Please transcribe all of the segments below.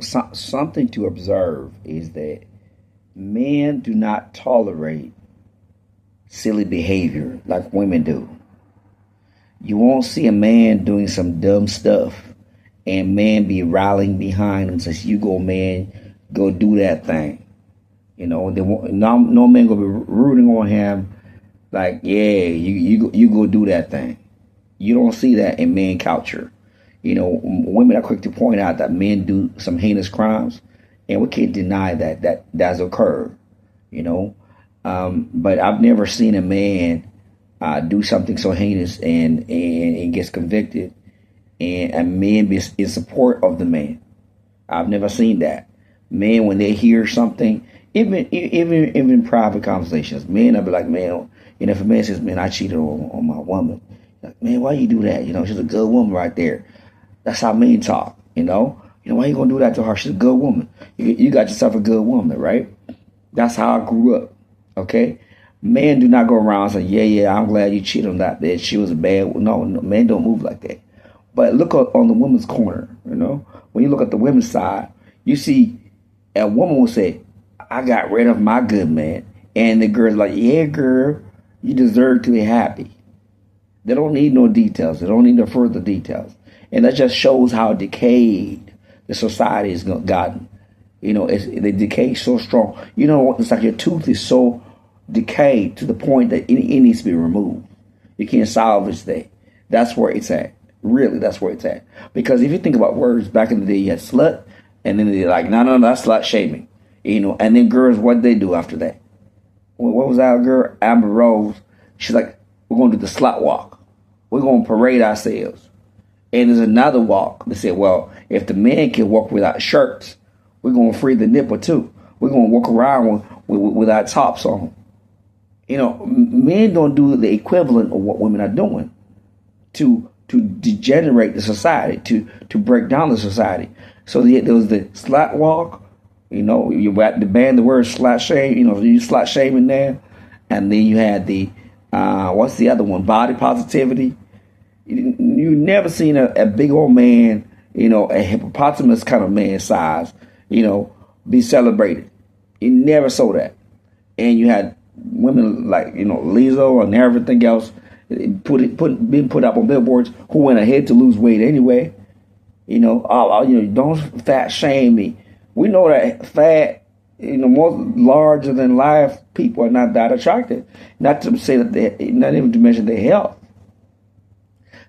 something to observe is that men do not tolerate silly behavior like women do. You won't see a man doing some dumb stuff and man be rallying behind him, says, "You go, man, go do that thing." No man gonna be rooting on him like, "Yeah, you go do that thing." You don't see that in man culture. Women are quick to point out that men do some heinous crimes, and we can't deny that that's occurred. But I've never seen a man do something so heinous and gets convicted, and a man be in support of the man. I've never seen that. Men, when they hear something, even in private conversations, men, I'll be like, man, if a man says, "Man, I cheated on my woman," like, "Man, why you do that? She's a good woman right there." That's how men talk. Why you gonna do that to her? She's a good woman. You got yourself a good woman, right? That's how I grew up. Okay, men do not go around saying, "Yeah, I'm glad you cheated on that bitch. She was a bad." No, men don't move like that. But look on the women's corner. When you look at the women's side, you see a woman will say, "I got rid of my good man," and the girl's like, "Yeah, girl, you deserve to be happy." They don't need no details. They don't need no further details. And that just shows how decayed the society has gotten. The decay is so strong. It's like your tooth is so decayed to the point that it needs to be removed. You can't salvage that. That's where it's at. Really, that's where it's at. Because if you think about words, back in the day, you had slut, and then they're like, no, that's slut shaming. And then girls, what they do after that? What was that girl? Amber Rose. She's like, "We're going to do the slut walk. We're going to parade ourselves." And there's another walk. They said, "Well, if the men can walk without shirts, we're going to free the nipple too. We're going to walk around without tops on." Men don't do the equivalent of what women are doing to degenerate the society, to break down the society. So there was the slut walk. You had to ban the word slut shame. You slut shaming there, and then you had the what's the other one? Body positivity. You never seen a big old man, a hippopotamus kind of man size, be celebrated. You never saw that. And you had women like, Lizzo and everything else being put up on billboards who went ahead to lose weight anyway. Don't fat shame me. We know that fat, most larger than life people are not that attractive. Not to say that not even to mention their health.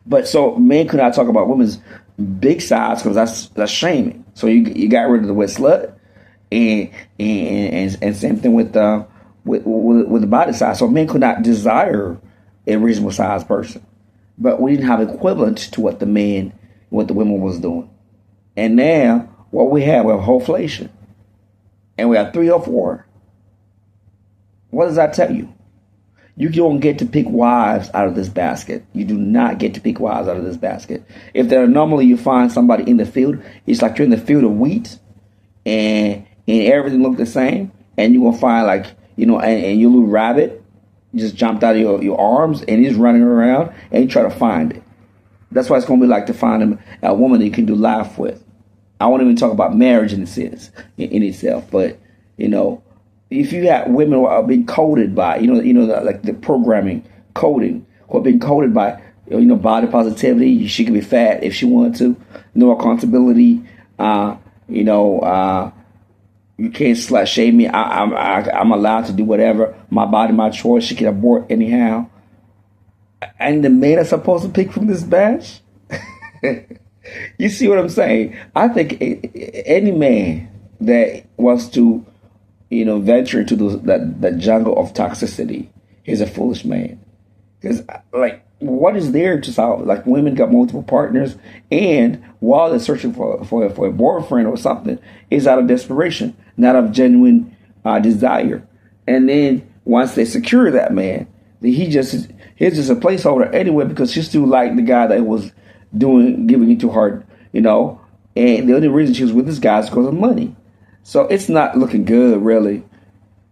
But so men could not talk about women's big size because that's shaming. So you got rid of the wet slut, and same thing with the body size. So men could not desire a reasonable sized person, but we didn't have equivalent to what the women was doing. And now what we have wholeflation, and we have 3 or 4. What does that tell you? You don't get to pick wives out of this basket. You do not get to pick wives out of this basket. If there normally you find somebody in the field, it's like you're in the field of wheat, and everything look the same, and you will find and your little rabbit just jumped out of your arms, and he's running around, and you try to find it. That's what it's going to be like to find a woman that you can do life with. I won't even talk about marriage in itself, but if you have women who are being coded by, like the programming coding, who are being coded by, body positivity, she can be fat if she wanted to, no accountability, you can't slut shame me. I'm allowed to do whatever, my body, my choice. She can abort anyhow, and the men are supposed to pick from this batch. You see what I'm saying? I think any man that wants to venture into that jungle of toxicity is a foolish man. Because, what is there to solve? Like, women got multiple partners, and while they're searching for a boyfriend or something, is out of desperation, not of genuine desire. And then once they secure that man, he's just a placeholder anyway, because she still liked the guy that was giving it to her, and the only reason she was with this guy is because of money. So it's not looking good, really.